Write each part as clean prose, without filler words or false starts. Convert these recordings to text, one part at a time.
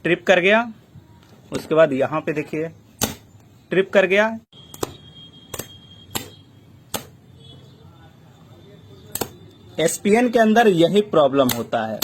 Trip कर गया। उसके बाद यहाँ पे देखिए ट्रिप कर गया। एसपीएन के अंदर यही प्रॉब्लम होता है।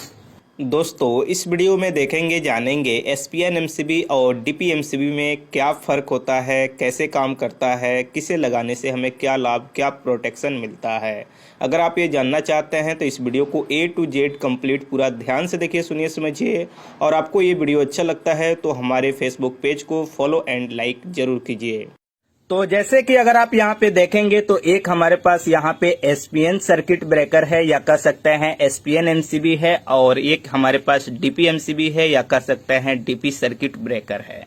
दोस्तों इस वीडियो में देखेंगे जानेंगे एसपीएन एमसीबी और डीपी एमसीबी में क्या फ़र्क होता है, कैसे काम करता है, किसे लगाने से हमें क्या लाभ, क्या प्रोटेक्शन मिलता है। अगर आप ये जानना चाहते हैं तो इस वीडियो को A to Z कंप्लीट पूरा ध्यान से देखिए, सुनिए, समझिए। और आपको ये वीडियो अच्छा लगता है तो हमारे फेसबुक पेज को फॉलो एंड लाइक जरूर कीजिए। तो जैसे कि अगर आप यहाँ पे देखेंगे तो एक हमारे पास यहाँ पे एसपीएन सर्किट ब्रेकर है या कह सकते हैं एसपीएन एमसीबी है, और एक हमारे पास डीपी एमसीबी है या कह सकते हैं डीपी सर्किट ब्रेकर है।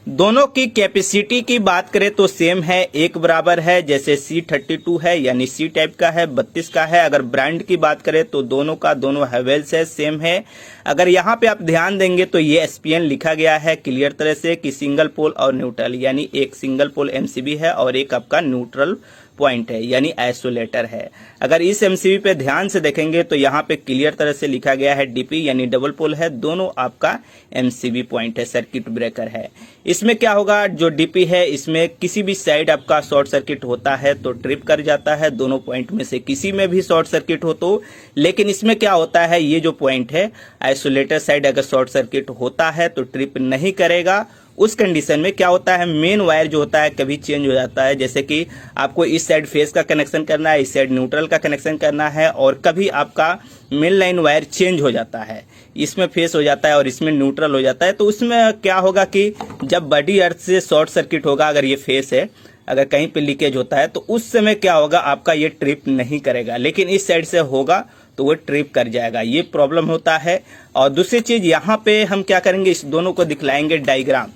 दोनों की कैपेसिटी की बात करें तो सेम है, एक बराबर है। जैसे C32 है यानी C टाइप का है, 32 का है। अगर ब्रांड की बात करें तो दोनों का दोनों हैवेल्स है, सेम है। अगर यहाँ पे आप ध्यान देंगे तो ये एसपीएन लिखा गया है क्लियर तरह से कि सिंगल पोल और न्यूट्रल, यानी एक सिंगल पोल एमसीबी है और एक आपका न्यूट्रल पॉइंट है यानी आइसोलेटर है। अगर इस एमसीबी पे ध्यान से देखेंगे तो यहाँ पे क्लियर तरह से लिखा गया है डीपी यानी डबल पोल है, दोनों आपका एमसीबी पॉइंट है, सर्किट ब्रेकर है। इसमें क्या होगा, जो डीपी है इसमें किसी भी साइड आपका शॉर्ट सर्किट होता है तो ट्रिप कर जाता है, दोनों पॉइंट में से किसी में भी शॉर्ट सर्किट हो तो। लेकिन इसमें क्या होता है, ये जो पॉइंट है आइसोलेटर साइड अगर शॉर्ट सर्किट होता है तो ट्रिप नहीं करेगा। उस कंडीशन में क्या होता है, मेन वायर जो होता है कभी चेंज हो जाता है। जैसे कि आपको इस साइड फेस का कनेक्शन करना है, इस साइड न्यूट्रल का कनेक्शन करना है, और कभी आपका मेन लाइन वायर चेंज हो जाता है, इसमें फेस हो जाता है और इसमें न्यूट्रल हो जाता है। तो उसमें क्या होगा कि जब बॉडी अर्थ से शॉर्ट सर्किट होगा, अगर ये फेस है, अगर कहीं पे लीकेज होता है तो उस समय क्या होगा, आपका ये ट्रिप नहीं करेगा। लेकिन इस साइड से होगा तो वो ट्रिप कर जाएगा, ये प्रॉब्लम होता है। और दूसरी चीज यहाँ पे हम क्या करेंगे, इस दोनों को दिखलाएंगे डायग्राम।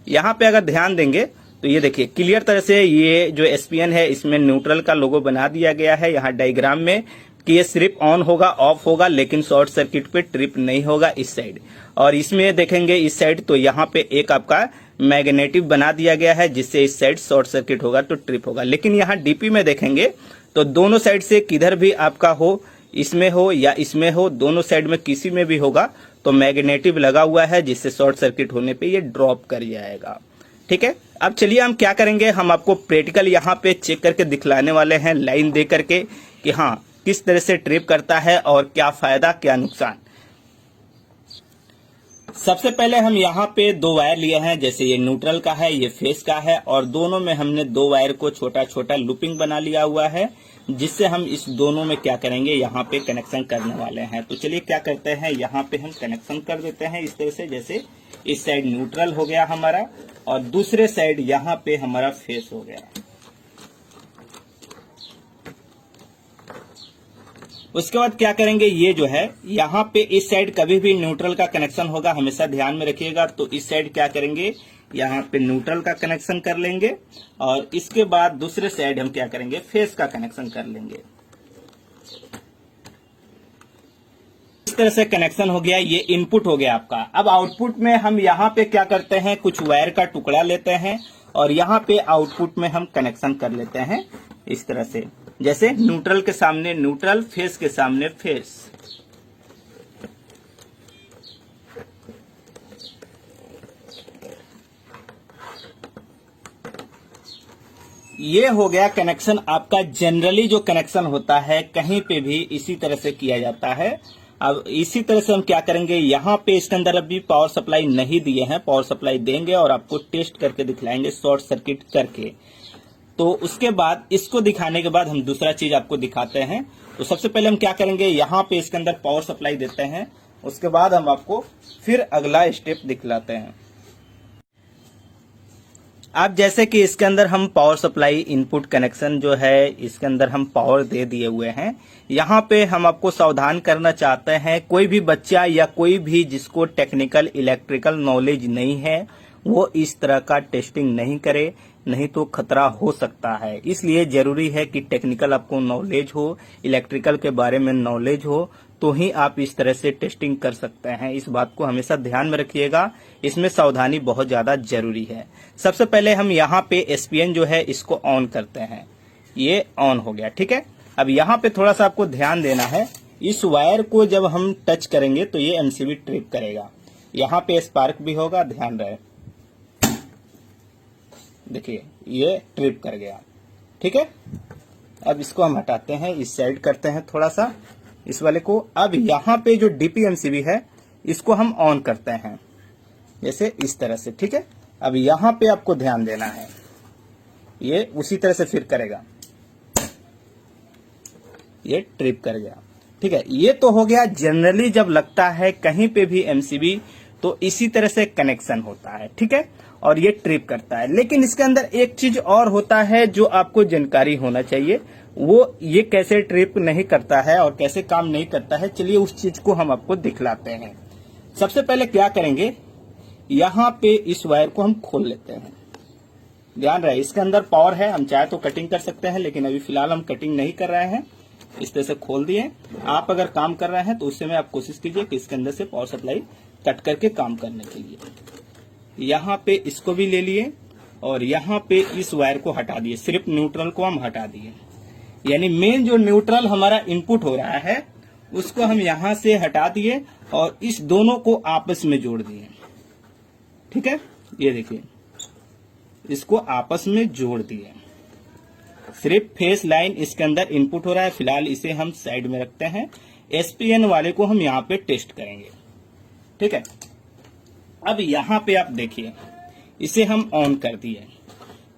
यहाँ पे अगर ध्यान देंगे तो ये देखिए क्लियर तरह से ये जो एसपीएन है इसमें न्यूट्रल का लोगो बना दिया गया है यहाँ डायग्राम में कि ये सिर्फ ऑन होगा, ऑफ होगा, लेकिन शॉर्ट सर्किट पे ट्रिप नहीं होगा इस साइड। और इसमें देखेंगे इस साइड तो यहाँ पे एक आपका मैग्नेटिक बना दिया गया है जिससे इस साइड शॉर्ट सर्किट होगा तो ट्रिप होगा। लेकिन यहाँ डीपी में देखेंगे तो दोनों साइड से किधर भी आपका हो, इसमें हो या इसमें हो, दोनों साइड में किसी में भी होगा तो मैग्नेटिक लगा हुआ है जिससे शॉर्ट सर्किट होने पे ये ड्रॉप कर जाएगा। ठीक है, अब चलिए हम क्या करेंगे, हम आपको प्रैक्टिकल यहाँ पे चेक करके दिखलाने वाले हैं लाइन दे करके कि हाँ किस तरह से ट्रिप करता है और क्या फायदा क्या नुकसान। सबसे पहले हम यहाँ पे दो वायर लिए हैं, जैसे ये न्यूट्रल का है, ये फेस का है, और दोनों में हमने दो वायर को छोटा छोटा लूपिंग बना लिया हुआ है जिससे हम इस दोनों में क्या करेंगे, यहाँ पे कनेक्शन करने वाले हैं। तो चलिए क्या करते हैं, यहाँ पे हम कनेक्शन कर देते हैं इस तरह से। जैसे इस साइड न्यूट्रल हो गया हमारा और दूसरे साइड यहाँ पे हमारा फेस हो गया। उसके बाद क्या करेंगे, ये जो है यहाँ पे इस साइड कभी भी न्यूट्रल का कनेक्शन होगा, हमेशा ध्यान में रखिएगा। तो इस साइड क्या करेंगे, यहाँ पे न्यूट्रल का कनेक्शन कर लेंगे और इसके बाद दूसरे साइड हम क्या करेंगे, फेस का कनेक्शन कर लेंगे। इस तरह से कनेक्शन हो गया, ये इनपुट हो गया आपका। अब आउटपुट में हम यहाँ पे क्या करते हैं, कुछ वायर का टुकड़ा लेते हैं और यहाँ पे आउटपुट में हम कनेक्शन कर लेते हैं इस तरह से। जैसे न्यूट्रल के सामने न्यूट्रल, फेस के सामने फेस। ये हो गया कनेक्शन आपका। जनरली जो कनेक्शन होता है कहीं पे भी इसी तरह से किया जाता है। अब इसी तरह से हम क्या करेंगे, यहाँ पे इसके अंदर अभी पावर सप्लाई नहीं दिए हैं, पावर सप्लाई देंगे और आपको टेस्ट करके दिखलाएंगे शॉर्ट सर्किट करके। तो उसके बाद इसको दिखाने के बाद हम दूसरा चीज आपको दिखाते हैं। तो सबसे पहले हम क्या करेंगे, यहाँ पे इसके अंदर पावर सप्लाई देते हैं, उसके बाद हम आपको फिर अगला स्टेप दिखलाते हैं। अब जैसे कि इसके अंदर हम पावर सप्लाई इनपुट कनेक्शन जो है इसके अंदर हम पावर दे दिए हुए हैं। यहाँ पे हम आपको सावधान करना चाहते हैं, कोई भी बच्चा या कोई भी जिसको टेक्निकल इलेक्ट्रिकल नॉलेज नहीं है वो इस तरह का टेस्टिंग नहीं करे, नहीं तो खतरा हो सकता है। इसलिए जरूरी है कि टेक्निकल आपको नॉलेज हो, इलेक्ट्रिकल के बारे में नॉलेज हो, तो ही आप इस तरह से टेस्टिंग कर सकते हैं। इस बात को हमेशा ध्यान में रखिएगा, इसमें सावधानी बहुत ज्यादा जरूरी है। सबसे पहले हम यहाँ पे एसपीएन जो है इसको ऑन करते हैं, ये ऑन हो गया। ठीक है, अब यहाँ पे थोड़ा सा आपको ध्यान देना है, इस वायर को जब हम टच करेंगे तो ये एमसीबी ट्रिप करेगा। यहाँ पे स्पार्क भी होगा, ध्यान रहे। देखिए ये ट्रिप कर गया। ठीक है, अब इसको हम हटाते हैं, इस साइड करते हैं थोड़ा सा इस वाले को। अब यहाँ पे जो DPMCB है इसको हम ऑन करते हैं, जैसे इस तरह से। ठीक है, अब यहाँ पे आपको ध्यान देना है, ये उसी तरह से फिर करेगा, ये ट्रिप कर गया। ठीक है, ये तो हो गया। जनरली जब लगता है कहीं पे भी MCB तो इसी तरह से कनेक्शन होता है। ठीक है, और ये ट्रिप करता है। लेकिन इसके अंदर एक चीज और होता है जो आपको जानकारी होना चाहिए, वो ये कैसे ट्रिप नहीं करता है और कैसे काम नहीं करता है। चलिए उस चीज को हम आपको दिखलाते हैं। सबसे पहले क्या करेंगे, यहाँ पे इस वायर को हम खोल लेते हैं। ध्यान रहे इसके अंदर पावर है, हम चाहे तो कटिंग कर सकते हैं, लेकिन अभी फिलहाल हम कटिंग नहीं कर रहे हैं। इस तरह से खोल दिए। आप अगर काम कर रहे हैं तो उस समय आप कोशिश कीजिए कि इसके अंदर से पावर सप्लाई कट करके काम करने के लिए। यहाँ पे इसको भी ले लिए और यहाँ पे इस वायर को हटा दिए, सिर्फ न्यूट्रल को हम हटा दिए। यानी मेन जो न्यूट्रल हमारा इनपुट हो रहा है उसको हम यहाँ से हटा दिए और इस दोनों को आपस में जोड़ दिए। ठीक है, ये देखिए इसको आपस में जोड़ दिए। सिर्फ फेस लाइन इसके अंदर इनपुट हो रहा है। फिलहाल इसे हम साइड में रखते हैं। SPN वाले को हम यहाँ पे टेस्ट करेंगे। ठीक है, अब यहाँ पे आप देखिए इसे हम ऑन कर दिए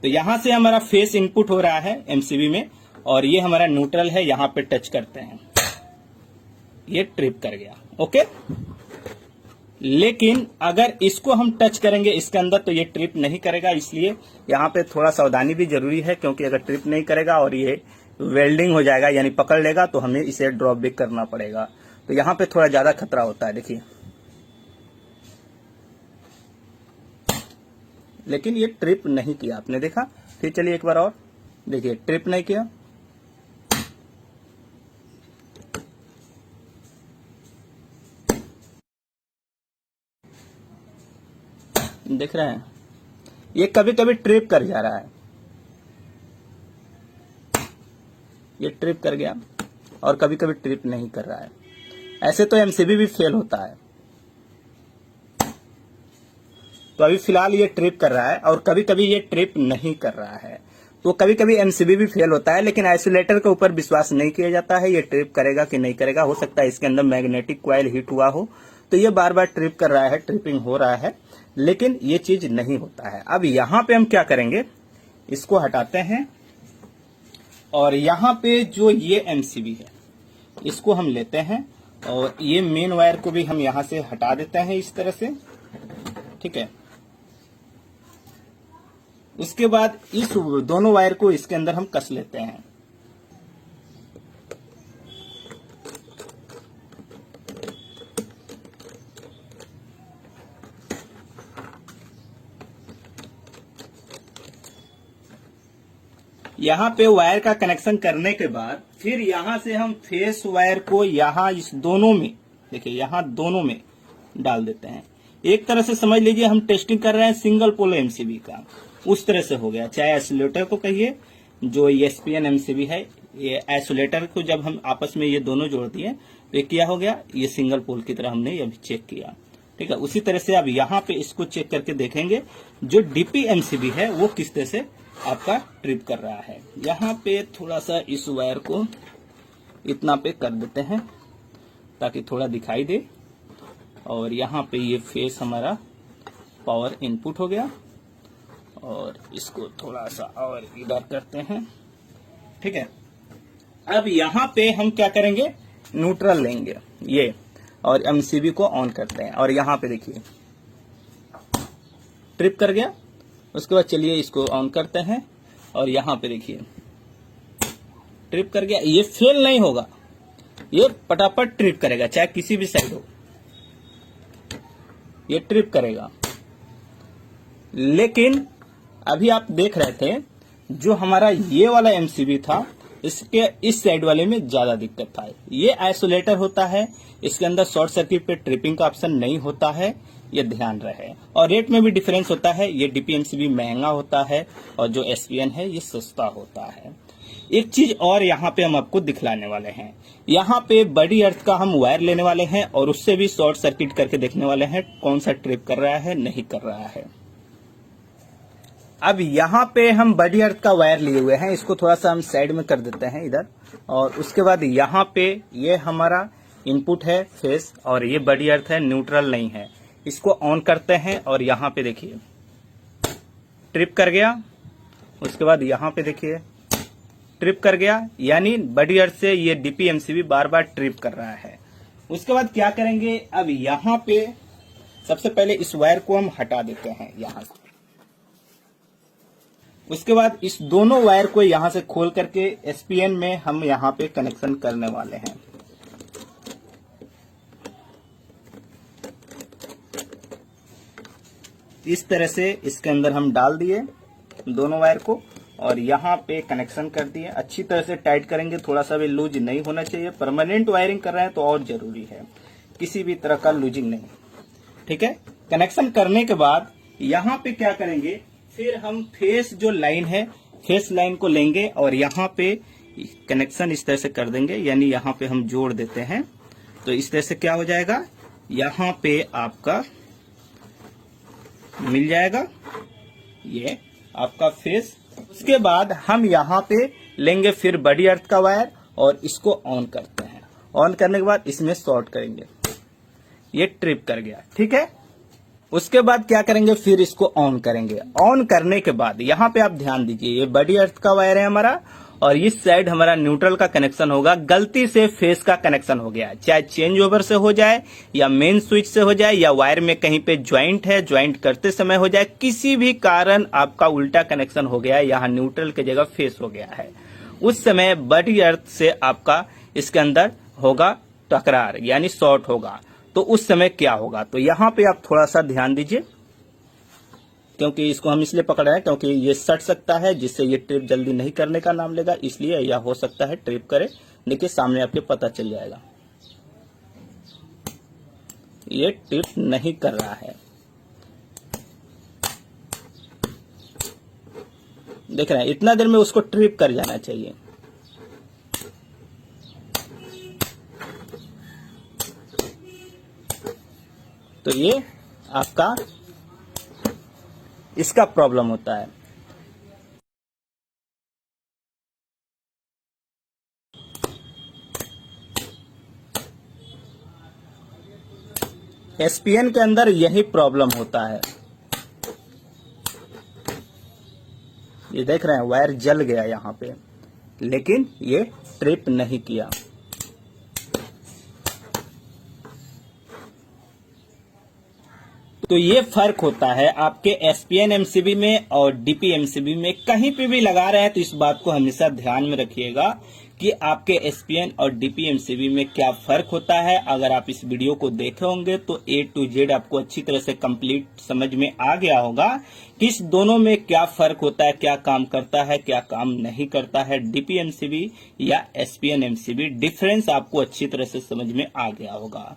तो यहाँ से हमारा फेस इनपुट हो रहा है MCB में और ये हमारा न्यूट्रल है। यहाँ पे टच करते हैं, ये ट्रिप कर गया। ओके, लेकिन अगर इसको हम टच करेंगे इसके अंदर तो ये ट्रिप नहीं करेगा। इसलिए यहाँ पे थोड़ा सावधानी भी जरूरी है, क्योंकि अगर ट्रिप नहीं करेगा और ये वेल्डिंग हो जाएगा यानी पकड़ लेगा तो हमें इसे ड्रॉप भी करना पड़ेगा। तो यहाँ पे थोड़ा ज्यादा खतरा होता है। देखिए, लेकिन ये ट्रिप नहीं किया, आपने देखा। फिर चलिए एक बार और देखिए, ट्रिप नहीं किया। देख रहे हैं, ये कभी कभी ट्रिप कर जा रहा है, ये ट्रिप कर गया और कभी कभी ट्रिप नहीं कर रहा है। ऐसे तो MCB भी फेल होता है। तो अभी फिलहाल ये ट्रिप कर रहा है और कभी कभी ये ट्रिप नहीं कर रहा है। तो कभी कभी MCB भी फेल होता है, लेकिन आइसोलेटर के ऊपर विश्वास नहीं किया जाता है। ये ट्रिप करेगा कि नहीं करेगा, हो सकता है इसके अंदर मैग्नेटिक कॉइल हीट हुआ हो तो ये बार बार ट्रिप कर रहा है, ट्रिपिंग हो रहा है, लेकिन ये चीज नहीं होता है। अब यहाँ पे हम क्या करेंगे, इसको हटाते हैं और यहाँ पे जो ये MCB है इसको हम लेते हैं और ये मेन वायर को भी हम यहाँ से हटा देते हैं इस तरह से। ठीक है, उसके बाद इस दोनों वायर को इसके अंदर हम कस लेते हैं। यहाँ पे वायर का कनेक्शन करने के बाद फिर यहाँ से हम फेस वायर को यहाँ इस दोनों में, देखिए यहाँ दोनों में डाल देते हैं। एक तरह से समझ लीजिए हम टेस्टिंग कर रहे हैं सिंगल पोल MCB का, उस तरह से हो गया। चाहे आइसोलेटर को कहिए, जो SPN MCB है, ये आइसोलेटर को जब हम आपस में ये दोनों जोड़ दिए तो ये क्या हो गया, ये सिंगल पोल की तरह हमने ये भी चेक किया। ठीक है, उसी तरह से अब यहाँ पे इसको चेक करके देखेंगे जो DPMCB है वो किस तरह से आपका ट्रिप कर रहा है। यहाँ पे थोड़ा सा इस वायर को इतना पे कर देते हैं ताकि थोड़ा दिखाई दे, और यहाँ पे ये फेस हमारा पावर इनपुट हो गया और इसको थोड़ा सा और इधर करते हैं। ठीक है, अब यहाँ पे हम क्या करेंगे, न्यूट्रल लेंगे ये और MCB को ऑन करते हैं और यहाँ पे देखिए ट्रिप कर गया। उसके बाद चलिए इसको ऑन करते हैं और यहाँ पे देखिए ट्रिप कर गया। ये फेल नहीं होगा, ये फटाफट ट्रिप करेगा, चाहे किसी भी साइड हो ये ट्रिप करेगा। लेकिन अभी आप देख रहे थे जो हमारा ये वाला MCB था, इसके इस साइड वाले में ज्यादा दिक्कत था। ये आइसोलेटर होता है, इसके अंदर शॉर्ट सर्किट पे ट्रिपिंग का ऑप्शन नहीं होता है, ये ध्यान रहे। और रेट में भी डिफरेंस होता है, ये DPMCB महंगा होता है और जो SPN है ये सस्ता होता है। एक चीज और यहाँ पे हम आपको दिखलाने वाले हैं। यहाँ पे बड़ी अर्थ का हम वायर लेने वाले हैं और उससे भी शॉर्ट सर्किट करके देखने वाले हैं कौन सा ट्रिप कर रहा है नहीं कर रहा है। अब यहाँ पे हम बड़ी अर्थ का वायर लिए हुए हैं, इसको थोड़ा सा हम साइड में कर देते हैं इधर। और उसके बाद यहाँ पे ये हमारा इनपुट है फेस और ये बड़ी अर्थ है, न्यूट्रल नहीं है। इसको ऑन करते हैं और यहाँ पे देखिए ट्रिप कर गया। उसके बाद यहाँ पे देखिए ट्रिप कर गया, यानी बड़ी अर्थ से ये डीपीएमसीबी बार बार ट्रिप कर रहा है। उसके बाद क्या करेंगे, अब यहाँ पे सबसे पहले इस वायर को हम हटा देते हैं यहाँ से। उसके बाद इस दोनों वायर को यहाँ से खोल करके एसपीएन में हम यहाँ पे कनेक्शन करने वाले हैं। इस तरह से इसके अंदर हम डाल दिए दोनों वायर को और यहाँ पे कनेक्शन कर दिए। अच्छी तरह से टाइट करेंगे, थोड़ा सा भी लूज नहीं होना चाहिए। परमानेंट वायरिंग कर रहे हैं तो और जरूरी है, किसी भी तरह का लूजिंग नहीं। ठीक है, कनेक्शन करने के बाद यहाँ पे क्या करेंगे, फिर हम फेस जो लाइन है फेस लाइन को लेंगे और यहाँ पे कनेक्शन इस तरह से कर देंगे, यानी यहाँ पे हम जोड़ देते हैं। तो इस तरह से क्या हो जाएगा, यहाँ पे आपका मिल जाएगा ये आपका फेस। उसके बाद हम यहाँ पे लेंगे फिर बड़ी अर्थ का वायर और इसको ऑन करते हैं। ऑन करने के बाद इसमें शॉर्ट करेंगे, ये ट्रिप कर गया। ठीक है, उसके बाद क्या करेंगे, फिर इसको ऑन करेंगे। ऑन करने के बाद यहाँ पे आप ध्यान दीजिए, ये बड़ी अर्थ का वायर है हमारा और इस साइड हमारा न्यूट्रल का कनेक्शन होगा। गलती से फेस का कनेक्शन हो गया, चाहे चेंज ओवर से हो जाए या मेन स्विच से हो जाए या वायर में कहीं पे ज्वाइंट है, ज्वाइंट करते समय हो जाए, किसी भी कारण आपका उल्टा कनेक्शन हो गया, यहाँ न्यूट्रल की जगह फेस हो गया है, उस समय बड़ी अर्थ से आपका इसके अंदर होगा टकरार, यानी शॉर्ट होगा। तो उस समय क्या होगा, तो यहाँ पे आप थोड़ा सा ध्यान दीजिए, क्योंकि इसको हम इसलिए पकड़ रहे हैं क्योंकि ये सट सकता है, जिससे ये ट्रिप जल्दी नहीं करने का नाम लेगा, इसलिए यह हो सकता है ट्रिप करे। देखिए सामने आपके पता चल जाएगा, ये ट्रिप नहीं कर रहा है। देख रहे हैं, इतना देर में उसको ट्रिप कर जाना चाहिए। तो ये आपका इसका प्रॉब्लम होता है। एसपीएन के अंदर यही प्रॉब्लम होता है। ये देख रहे हैं वायर जल गया यहाँ पे, लेकिन ये ट्रिप नहीं किया। तो ये फर्क होता है आपके एसपीएन एमसीबी में और डीपीएमसीबी में। कहीं पे भी लगा रहे हैं तो इस बात को हमेशा ध्यान में रखिएगा कि आपके एसपीएन और डीपीएमसीबी में क्या फर्क होता है। अगर आप इस वीडियो को देखे होंगे तो A to Z आपको अच्छी तरह से कंप्लीट समझ में आ गया होगा कि इस दोनों में क्या फर्क होता है, क्या काम करता है, क्या काम नहीं करता है। डीपीएमसीबी या एसपीएन एमसीबी डिफरेंस आपको अच्छी तरह से समझ में आ गया होगा।